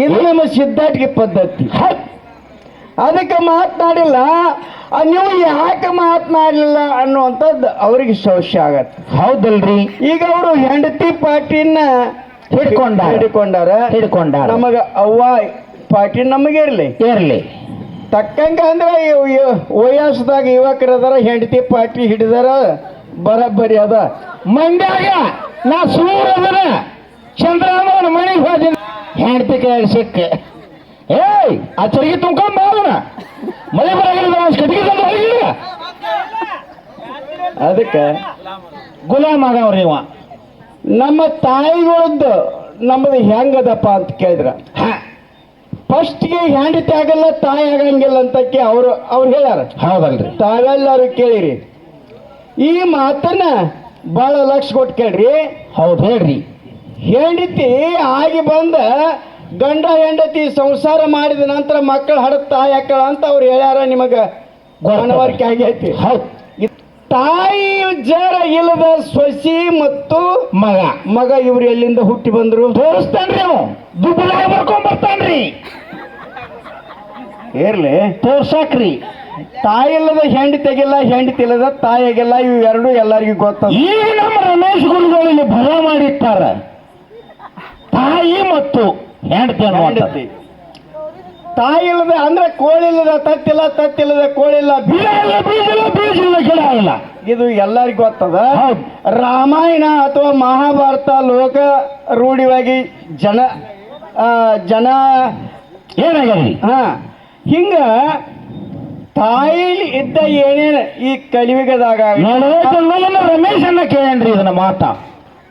ಇದು ನಮ್ಮ ಸಿದ್ಧಾಟಿಕೆ ಪದ್ಧತಿ. ಅದಕ್ಕೆ ಮಾತನಾಡಿಲ್ಲ. ನೀವು ಯಾಕೆ ಮಾತನಾಡಲಿಲ್ಲ ಅನ್ನುವಂಥದ್ದು ಅವ್ರಿಗೆ ಸಂಶಯ ಆಗತ್ತೆ. ಹೌದಲ್ರಿ? ಈಗ ಅವರು ಹೆಂಡತಿ ಪಾರ್ಟಿನ ಹಿಡ್ಕೊಂಡಾರ. ನಮಗ ಅವ್ವ ಪಾರ್ಟಿ ನಮಗೆ ಇರ್ಲಿ ತಕ್ಕಂಗ ಅಂದ್ರೆ ವಯಸ್ಸದಾಗ ಯುವಕರದಾರ ಹೆಂಡತಿ ಪಾರ್ಟಿ ಹಿಡಿದಾರ ಬರಬ್ಬರಿ ಅದ. ಮಂಡ್ಯಾಗ ನಾ ಸೂರದನ ಚಂದ್ರಮ್ಮನ ಮನೆಗೆ ಹೋದಿನ ಹೆಂಡತಿ ಕೈ ಸಿಕ್ಕ ಏಯ್ ಆ ಚರಿಗೆ ತುಂಬ್ಕೊಂಡ್ ಬಾವನ ಮಳೆ ಬರಾಗಿಲ್ಲ ಕಟ್ಟಿಗೆ ತಂದು ಹೋಗಿಲ್ಲ. ಅದಕ್ಕೆ ಗುಲಾಮ್ ಆಗವ್ರಿ ಇವ. ನಮ್ಮ ತಾಯಿಗಳದ್ದು ನಮ್ಮದು ಹೆಂಗದಪ್ಪ ಅಂತ ಕೇಳಿದ್ರ ಫಸ್ಟ್ಗೆ ಹೆಂಡತಿ ಆಗಲ್ಲ ತಾಯಿ ಆಗಂಗಿಲ್ಲ ಅಂತಕ್ಕೆ ಅವ್ರು ಹೇಳ್ಯಾರ. ಹೌದಲ್ರಿ? ತಾವೆಲ್ಲರೂ ಕೇಳಿರಿ ಈ ಮಾತನ್ನ ಬಹಳ ಲಕ್ಷ ಕೊಟ್ಟು ಕೇಳ್ರಿ. ಹೌದು ಹೇಳ್ರಿ. ಹೆಂಡತಿ ಆಗಿ ಬಂದ ಗಂಡ ಹೆಂಡತಿ ಸಂಸಾರ ಮಾಡಿದ ನಂತರ ಮಕ್ಕಳು ಹಡ ತಾಯಿ ಹಾಕಳ ಅಂತ ಅವ್ರು ಹೇಳ್ಯಾರ. ನಿಮಗ ಮನವರಿಕೆ ಆಗೈತಿ. ಹೌದು. ತಾಯಿ ಜರ ಇಲ್ಲದ ಸೊಸಿ ಮತ್ತು ಮಗ ಇವ್ರು ಎಲ್ಲಿಂದ ಹುಟ್ಟಿ ಬಂದ್ರು ತೋರಿಸ್ತಾನ್ರಿ. ಅವ ದುಬ್ಬಲಾಗ ಬರ್ಕೊಂಡ್ ಬರ್ತಾನ್ರಿ. ಇರ್ಲಿ ತೋರ್ಸಾಕ್ರಿ. ತಾಯಿ ಇಲ್ಲದ ಹೆಂಡತಿಗಿಲ್ಲ, ಹೆಂಡತಿ ಇಲ್ಲದ ತಾಯಿಗಿಲ್ಲ. ಇವು ಎರಡು ಎಲ್ಲರಿಗೂ ಗೊತ್ತ. ಈಗ ನಮ್ಮ ರಮೇಶ್ ಗುರುಗಳಲ್ಲಿ ಭಯ ಮಾಡಿರ್ತಾರ ತಾಯಿ ಮತ್ತು ಹೆಂಡತಿ. ತಾಯಿ ಇಲ್ಲದ ಅಂದ್ರೆ ಕೋಳಿ ಇಲ್ಲದ ತತ್ತಿಲ್ಲ, ತತ್ತಿಲ್ಲದ ಕೋಳಿ ಇಲ್ಲ, ಬೀಜ ಇಲ್ಲ ಗಿಡ ಇಲ್ಲ. ಇದು ಎಲ್ಲರಿಗೂ ಗೊತ್ತದ. ರಾಮಾಯಣ ಅಥವಾ ಮಹಾಭಾರತ ಲೋಕ ರೂಢಿಯಾಗಿ ಜನ ಏನಾಗಲಿ ಹಿಂಗ ತಾಯಿಲಿ ಇದ್ದ ಏನೇನು ಈ ಕಲಿಯುಗದಾಗ ರಮೇಶ್ ಅನ್ನ ಕೇಳನ್ರಿ ಇದನ್ನ ಮಾತಾ.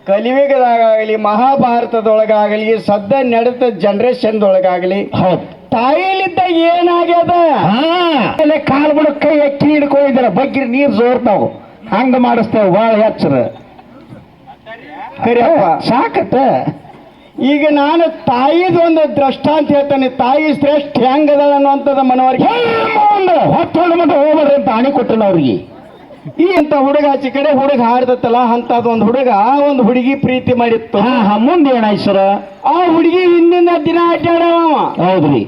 ಕಲಿಯುಗದಾಗಲಿ ಮಹಾಭಾರತದೊಳಗಾಗಲಿ ಸದ್ಯ ನಡೆದ ಜನರೇಷನ್ದೊಳಗಾಗಲಿ ತಾಯಿಲಿದ್ದ ಏನಾಗ್ಯದ ಕಾಲ್ ಬಿಡ ಕೈ ಅಕ್ಕಿ ಹಿಡ್ಕೊಂಡಿದ್ದಾರ ಬಗ್ಗೆ ನೀರ್ ಜೋರ್ತಾವ ಹಂಗ ಮಾಡಿಸ್ತೇವೆ ಬಾಳ ಹೆಚ್ಚರ ಕರಿಯಪ್ಪ ಸಾಕತ್ತ. ಈಗ ನಾನು ತಾಯಿದ ಒಂದು ದೃಷ್ಟಾಂತ ಹೇಳ್ತಾನೆ. ತಾಯಿ ಶ್ರೇಷ್ಠ ಹೆಂಗದ ಅನ್ನುವಂಥದ್ದು ಮನವರಿಕೆ ಹೊತ್ತೊಂದು ಮತ್ತೆ ಹೋಗ್ಬಾರ್ರಿ ಅಂತ ಆಣಿ ಕೊಟ್ಟನ ಅವ್ರಿಗೆ. ಈ ಅಂತ ಹುಡುಗ ಆಚೆ ಕಡೆ ಹುಡುಗ ಹಾಡ್ದತ್ತಲ್ಲ ಅಂತದ ಒಂದು ಹುಡುಗ ಒಂದು ಹುಡುಗಿ ಪ್ರೀತಿ ಮಾಡಿತ್ತು. ಮುಂದೆ ಏನಾಯ್ತು ಸರ? ಆ ಹುಡುಗಿ ಹಿಂದಿನ ದಿನ ಅಡ್ಡಾಡವ. ಹೌದ್ರಿ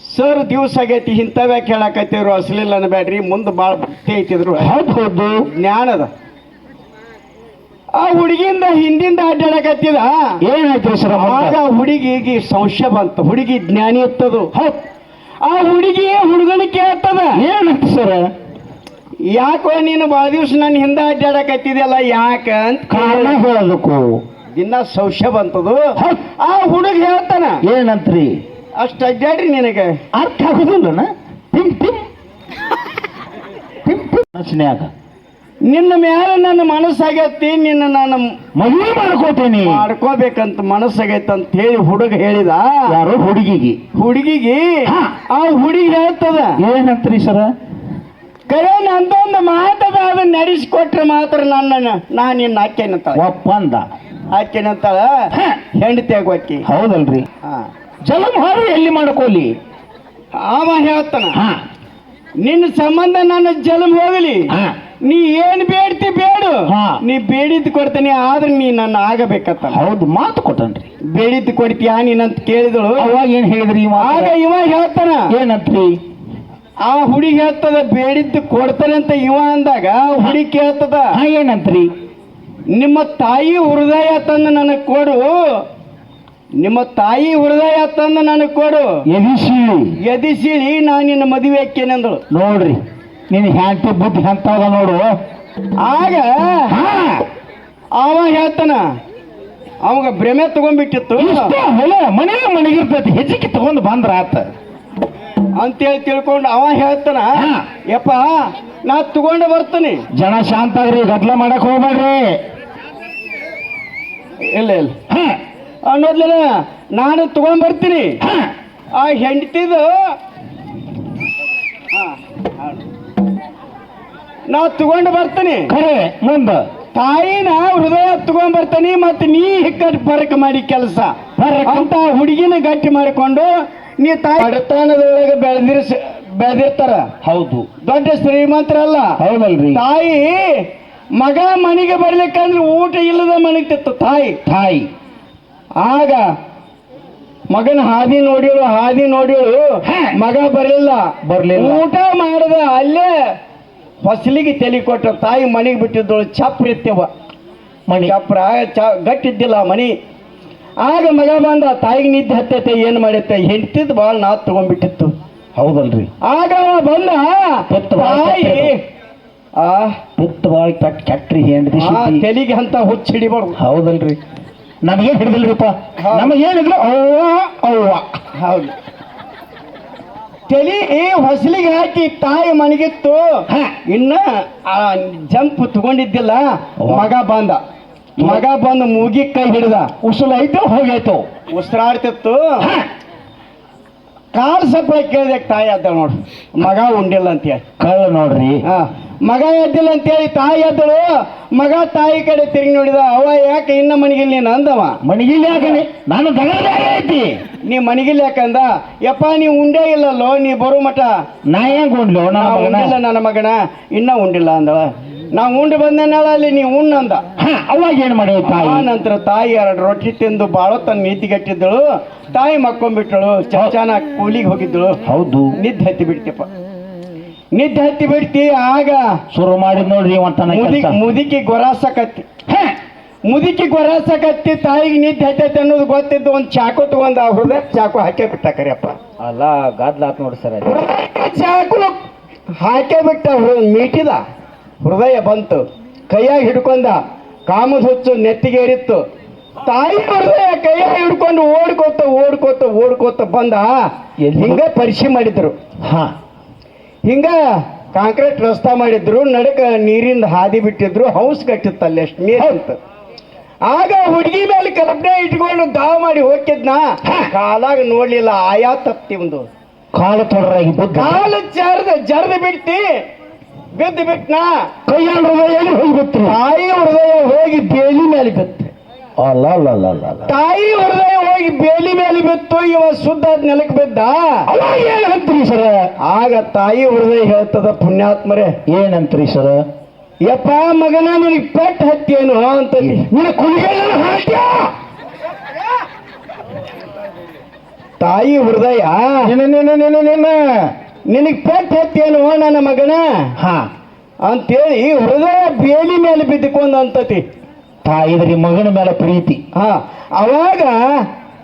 ಸರ್ ದಿವ್ಸ ಆಗೈತಿ ಇಂಥವ್ಯಾಕೆ ಹೇಳಕತ್ತಿದ್ರು ಅಸಲಿಲ್ಲ ಅನ್ಬೇಡ್ರಿ ಮುಂದೆ ಭಾಳ ಭಕ್ತಿ ಐತಿದ್ರು. ಹೌದು ಜ್ಞಾನದ ಆ ಹುಡುಗಿಯಿಂದ ಹಿಂದಿಂದ ಅಡ್ಡಾಡಕತ್ತಿದ. ಏನಾಯ್ತು ಸರ್? ಆಗ ಹುಡುಗಿಗೆ ಸಂಶಯ ಬಂತು. ಹುಡುಗಿ ಜ್ಞಾನಿ ಇತ್ತದು. ಆ ಹುಡುಗಿ ಹುಡುಗನ ಕೇಳ್ತದ ಏನಾಯ್ತು ಸರ್? ಯಾಕೋ ನೀನು ಭಾಳ ದಿವ್ಸ ನಾನು ಹಿಂದೆ ಅಡ್ಡಾಡಕತ್ತಿದೆಯಲ್ಲ ಯಾಕ ಅಂತ ಕಾರಣ ಹೇಳೋದಕ್ಕೂ ಇನ್ನ ಸಂಶಯ ಬಂತದು. ಆ ಹುಡುಗ ಹೇಳ್ತಾನ ಏನಂತ್ರಿ? ಅಷ್ಟು ಅಡ್ಡಾಡ್ರಿ ನಿನಗೆ ಅರ್ಥ ಆಗುದಿಲ್ಲ. ನಿನ್ನ ಮ್ಯಾಲ ನನ್ನ ಮನಸ್ಸಾಗೈತಿ, ನಿನ್ನ ನಾನು ಮದುವೆ ಮಾಡ್ಕೋಬೇಕಂತ ಮನಸ್ಸಾಗೈತೆ ಅಂತ ಹೇಳಿ ಹುಡುಗ ಹೇಳಿದ. ಯಾರು? ಹುಡುಗಿಗೆ ಆ ಹುಡುಗಿ ಹೇಳ್ತದ ಏನಂತ್ರಿ ಸರ? ಕರೆ ನಂದೊಂದು ಮಾತದ ಅದನ್ನ ನಡೆಸಿಕೊಟ್ರೆ ಮಾತ್ರ ನಾನು ನಿನ್ನ ಆಕೆನಂತಾಳ ಒಪ್ಪಂದ. ಆಕೆನಂತಾಳ ಹೆಂಡತಿ ಆಗೋಕಿ. ಹೌದಲ್ರಿ? ಜಲಮಹಾರ ಎಲ್ಲಿ ಮಾಡ್ಕೋಲಿ? ಅವ ಹೇಳ್ತಾನ ನಿನ್ನ ಸಂಬಂಧ ನನ್ನ ಜಲಮ್ ಹೋಗಲಿ, ನೀ ಏನ್ ಬೇಡ್ತಿ ಬೇಡು, ನೀ ಬೇಡಿದ್ದು ಕೊಡ್ತಾನೆ, ಆದ್ರೆ ನೀ ನನ್ನ ಆಗಬೇಕತ್ತ. ಹೌದು ಮಾತು ಕೊಟ್ಟನ್ರಿ. ಬೇಡಿದ್ದು ಕೊಡ್ತೀಯಾ ನೀನಂತ ಕೇಳಿದಳು. ಅವಾಗ ಏನ್ ಹೇಳಿದ್ರಿ? ಆಗ ಇವ ಹೇಳ್ತಾನ ಏನಂತ್ರಿ? ಆ ಹುಡುಗಿ ಹೇಳ್ತದ ಬೇಡಿದ್ದು ಕೊಡ್ತಾನೆ ಅಂತ ಇವ ಅಂದಾಗ ಹುಡುಗಿ ಕೇಳ್ತದ ಏನಂತ್ರಿ? ನಿಮ್ಮ ತಾಯಿ ಹೃದಯ ತಂದು ನನಗೆ ಕೊಡು, ನಿಮ್ಮ ತಾಯಿ ಹೃದಯ ತಂದು ನನಗೆ ಕೊಡು, ಎದಿಸಿಳಿ ನಾನು ನಿನ್ನ ಮದುವೆ ಹಾಕೇನೆಂದಳು. ನೋಡ್ರಿ ನೀನು ಹ್ಯಾಂಟಿ ಬುದ್ಧಿ ಅಂತದ ನೋಡು. ಆಗ ಅವ ಹೇಳ್ತಾನ ಅವಾಗ ಭ್ರಮೆ ತಗೊಂಡ್ಬಿಟ್ಟಿತ್ತು. ಮನೆಗೆ ಮನೆಗಿರ್ತೈತಿ ಹೆಚ್ಚಿಗೆ ತಗೊಂಡು ಬಂದ್ರ ಆತ ಅಂತೇಳಿ ತಿಳ್ಕೊಂಡು ಅವ ಹೇಳ್ತಾನ ಯಪ್ಪ ನಾ ತಗೊಂಡು ಬರ್ತೀನಿ. ಜನ ಶಾಂತ ಆಗ್ರಿ, ಗದ್ಲ ಮಾಡಕ್ ಹೋಗ್ಬೇಡ್ರಿ. ಇಲ್ಲ ಅನ್ನೋದ್ಲ ನಾನು ತಗೊಂಡ್ ಬರ್ತೀನಿ. ಆ ಹೆಂಡತಿದು ನಾ ತಗೊಂಡು ಬರ್ತೀನಿ. ಖರೆ ಮುಂದ ತಾಯಿನ ಹೃದಯ ತಗೊಂಡ್ ಬರ್ತಾನಿ. ಮತ್ತೆ ನೀ ಹಿಕ್ಕಟ್ಟು ಫರಕ್ ಮಾಡಿ ಕೆಲಸ ಅಂತ ಹುಡುಗಿನ ಗಟ್ಟಿ ಮಾಡಿಕೊಂಡು ನೀ ತಾಯಿ ಬಡತನದೊಳಗೆ ಬೆಳೆದಿರ್ತಾರ. ಹೌದು, ದೊಡ್ಡ ಶ್ರೀಮಂತರಲ್ಲ. ಹೌದಲ್ರಿ? ತಾಯಿ ಮಗ ಮನೆಗೆ ಬರ್ಲಿಕ್ಕಂದ್ರೆ ಊಟ ಇಲ್ಲದ ಮನಗ್ತಿತ್ತು ತಾಯಿ. ಆಗ ಮಗನ ಹಾದಿ ನೋಡಿಯೋಳು ಹಾ. ಮಗ ಬರಲಿಲ್ಲ ಬರ್ಲಿಲ್ಲ. ಊಟ ಮಾಡದ ಅಲ್ಲೇ ಫಸಲಿಗೆ ತಲೆ ಕೊಟ್ಟ ತಾಯಿ ಮನೆಗೆ ಬಿಟ್ಟಿದ್ದಳು ಚಪ್ರ ಇತ್ತವ ಮಣಿ ಚಪ್ರ ಗಟ್ಟಿದ್ದಿಲ್ಲ ಮನಿ. ಆಗ ಮಗ ಬಂದ ತಾಯಿಗೆ ನಿದ್ದೆ ಹತ್ತೈತೆ ಏನ್ ಮಾಡೈತೆ ಹೆಂಡ್ತಿದ್ ಬಾಳ ನಾತ್ ತಗೊಂಡ್ಬಿಟ್ಟಿತ್ತು. ಹೌದಲ್ರಿ. ಆಗ ಅವ ಬಂದ ಪೆತ್ತು ಬಾಳ್ ತಾಯಿ ಪೆತ್ತು ಬಾಳ್ ಕೆಟ್ರಿ ಹೆಂಡತಿ ತೆಲಿಗೆ ಅಂತ ಹುಚ್ಚ ಹಿಡಿಬಾರ್ದು. ಹೌದಲ್ರಿ. ನಮಗೇನ್ ಹಿಡಿದಿಲ್ರಿಪ್ಪ, ಹಾ. ನಮಗೇನಿದ್ರು ಅವ್ವ ಅವ್ವ. ಹೌದು. ತಲಿ ಹೊಸಲಿಗೆ ಹಾಕಿ ತಾಯಿ ಮನೆಗಿತ್ತು. ಹಾ. ಇನ್ನ ಆ ಜಂಪ್ ತಗೊಂಡಿದ್ದಿಲ್ಲ. ಮಗ ಬಂದ ಮೂಗಿ ಕೈ ಹಿಡ್ದ. ಉಸುಲಾಯ್ತು ಹೋಗಾಯ್ತು. ಉಸಿರಾಡ್ತಿತ್ತು. ಕಾಲ್ ಸಪ್ಲ ಕೇಳಿದೆ ತಾಯಿ ಅದ ನೋಡ್ರಿ ಮಗ ಉಂಡಿಲ್ಲ ಅಂತೇಳಿ. ಕಳ್ಳ ನೋಡ್ರಿ. ಮಗ ಎದ್ದಿಲ್ಲ ಅಂತೇಳಿ ತಾಯಿ ಎದ್ದಳು. ಮಗ ತಾಯಿ ಕಡೆ ತಿರುಗಿ ನೋಡಿದ. ಅವ ಯಾಕೆ ಇನ್ನ ಮನೆಗಿಲ್ಲ ನೀನು ಅಂದವ. ಮಣಿಗಿಲ್ಲ ಯಾಕನೆ ನಾನು ದಗದ ಐತಿ. ನೀ ಮನೆಗಿಲ್ಲ ಯಾಕಂದ. ಯಪ್ಪ ನೀ ಉಂಡೇ ಇಲ್ಲಲ್ಲೋ ನೀ ಬರೋ ಮಠ. ನಾ ಹೆಂಗ್ ಉಂಡ್ಲು ಉಂಡಿಲ್ಲ ನನ್ನ ಮಗನ ಇನ್ನ ಉಂಡಿಲ್ಲ ಅಂದಳ. ನಾ ಉಂಡು ಬಂದನಾಳ ಅಲ್ಲಿ ನೀ ಉಣ್ಣಂದ. ಅವಾಗ ಏನ್ ಮಾಡಿದ ತಾಯಿ? ಆ ನಂತರ ತಾಯಿ 2 ರೊಟ್ಟಿ ತಿಂದು ಬಾಳ ತನ್ನ ನೀತಿಗಟ್ಟಿದ್ದಳು. ತಾಯಿ ಮಕ್ಕೊಂಡ್ಬಿಟ್ಟಳು. ಚಂಚಾನ ಕೂಲಿಗೆ ಹೋಗಿದ್ದಳು. ಹೌದು. ನಿದ್ದೆ ಹತ್ತಿ ಬಿಡ್ತಿಪ್ಪ. ನಿದ್ದೆ ಹತ್ತಿ ಬಿಡ್ತಿ. ಆಗ ಶುರು ಮಾಡಿದ್ ನೋಡ್ರಿ ಮುದುಕಿ ಗೊರಾಸಕತ್ತಿ ತಾಯಿಗೆ ನಿದ್ದೆ ಹತ್ತೈತೆ ಅನ್ನೋದು ಗೊತ್ತಿದ್ದು ಒಂದು ಚಾಕು ತಗೊಂಡ್ ಆ ಹೃದಯ ಚಾಕು ಹಾಕೇ ಬಿಟ್ಟ ಕರಿಯಪ್ಪ. ಅಲ್ಲ ಗಾದ್ಲಾತ್ ನೋಡಿ ಸರ್. ಚಾಕು ಹಾಕೇ ಬಿಟ್ಟ. ಮೀಟಿದ ಹೃದಯ ಬಂತು. ಕೈಯಾಗ ಹಿಡ್ಕೊಂಡ. ಕಾಮದ ಹುಚ್ಚು ನೆತ್ತಿಗೇರಿತ್ತು. ತಾಯಿ ಹೃದಯ ಕೈಯಾಗ ಹಿಡ್ಕೊಂಡು ಓಡ್ಕೋತ ಬಂದ. ಹಿಂಗ ಪರಿಶೀಲನೆ ಮಾಡಿದ್ರು. ಹಿಂಗ ಕಾಂಕ್ರೀಟ್ ರಸ್ತಾ ಮಾಡಿದ್ರು. ನಡಕ ನೀರಿಂದ ಹಾದಿ ಬಿಟ್ಟಿದ್ರು. ಹೌಸ್ ಕಟ್ಟಿತ್ತಲ್ಲ ಎಷ್ಟು ನೀರಂತ. ಆಗ ಹುಡುಗಿ ಮೇಲೆ ಕಲ್ಪನೆ ಇಟ್ಕೊಂಡು ದಾವ್ ಮಾಡಿ ಹೋಗಿದ್ನ. ಕಾಲಾಗ ನೋಡ್ಲಿಲ್ಲ. ಆಯಾ ತಪ್ತಿ ಒಂದು ಕಾಲು ತೊಡರಾಗಿ ಕಾಲು ಜರ್ದು ಬಿದ್ದು ಬಿಟ್ನಾ. ಕೈಯ ಹೃದಯ ಹೋಗ್ಬಿಟ್ರು. ತಾಯಿ ಹೃದಯ ಹೋಗಿ ಬೇಲಿ ಮೇಲೆ ಬಿತ್ತು. ತಾಯಿ ಹೃದಯ ಹೋಗಿ ಬೇಲಿ ಮೇಲೆ ಬಿತ್ತು. ಇವ ಶುದ್ಧ ನೆಲಕ್ಕೆ ಬಿದ್ದ. ಏನಂತ್ರಿ ಸರ? ಆಗ ತಾಯಿ ಹೃದಯ ಹೇಳ್ತದ ಪುಣ್ಯಾತ್ಮರೇ. ಏನಂತ್ರಿ ಸರ? ಯಪ್ಪ ಮಗನ ನಿನಗೆ ಪೆಟ್ಟು ಹತ್ತೇನು ಅಂತ. ನಿನ್ನ ಕುಲಿಗೆಲ್ಲ ಹಾಕ್ಯ. ತಾಯಿ ಹೃದಯ ನಿನಗೆ ಪೆಟ್ಟು ಹತ್ತೇನು ನನ್ನ ಮಗನ ಅಂತೇಳಿ ಹೃದಯ ಬೇಲಿ ಮೇಲೆ ಬಿದ್ದುಕೊಂಡು ಅಂತತಿ. ತಾಯಿದ್ರಿ ಮಗನ ಮೇಲೆ ಪ್ರೀತಿ. ಅವಾಗ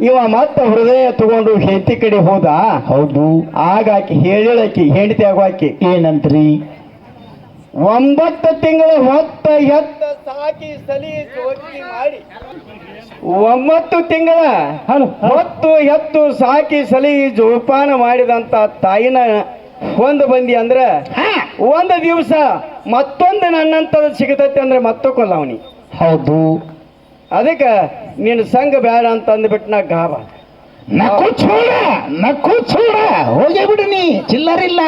ಇವ ಮತ್ತ ಹೃದಯ ತಗೊಂಡು ಹೆಂಡತಿ ಕಡೆ ಹೋದ. ಹೌದು. ಆಗ ಆಕಿ ಹೇಳಿಳಕಿ ಹೆಂಡತಿ ಆಗಿ ಏನಂತ್ರಿ? 9 ತಿಂಗಳ ಹೊತ್ತ ಎತ್ತ ಸಾಕಿ ಸಲಿ ಜೋತಿ ಮಾಡಿ 9 ತಿಂಗಳ ಹೊತ್ತು ಎತ್ತು ಸಾಕಿ ಸಲಿ ಜೋಪಾನ ಮಾಡಿದಂತ ತಾಯಿನ ಹೊಂದು ಬಂದಿ ಅಂದ್ರೆ ಒಂದು ದಿವಸ ಮತ್ತೊಂದು ನನ್ನಂತದ ಸಿಗತೈತೆ ಅಂದ್ರೆ ಮತ್ತೊಕ್ಕೊಲ್ಲ ಅವನಿ. ಹೌದು. ಅದಕ್ಕೆ ನೀನು ಸಂಘ ಬೇಡ ಅಂತ ಅಂದ್ಬಿಟ್ಟು ನಾ ಗಾಬ ನಕ್ಕು ಚೂಡ ಹೋಗಿ ಬಿಡು ನೀ ಚಿಲ್ಲರಿಲ್ಲ.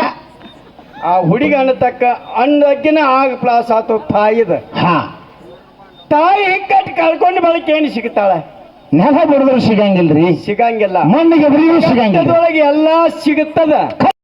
ಆ ಹುಡುಗ ಅನ್ನತಕ್ಕ ಅನ್ನಕ್ಕಿನ ಆಗ ಪ್ಲಾಸ್ ಆತು ತಾಯಿದ. ತಾಯಿ ಕಟ್ಟಿ ಕಳ್ಕೊಂಡು ಬಳಕೆ ಏನು ಸಿಗ್ತಾಳೆ? ನೆಲ ಬಿಡಿದ್ರು ಸಿಗಂಗಿಲ್ರಿ. ಸಿಗಂಗಿಲ್ಲ. ಮಣ್ಣಿಗೆ ಬರೀ ಸಿಗಂಗಿಲ್ಲ. ಎಲ್ಲಾ ಸಿಗುತ್ತದ.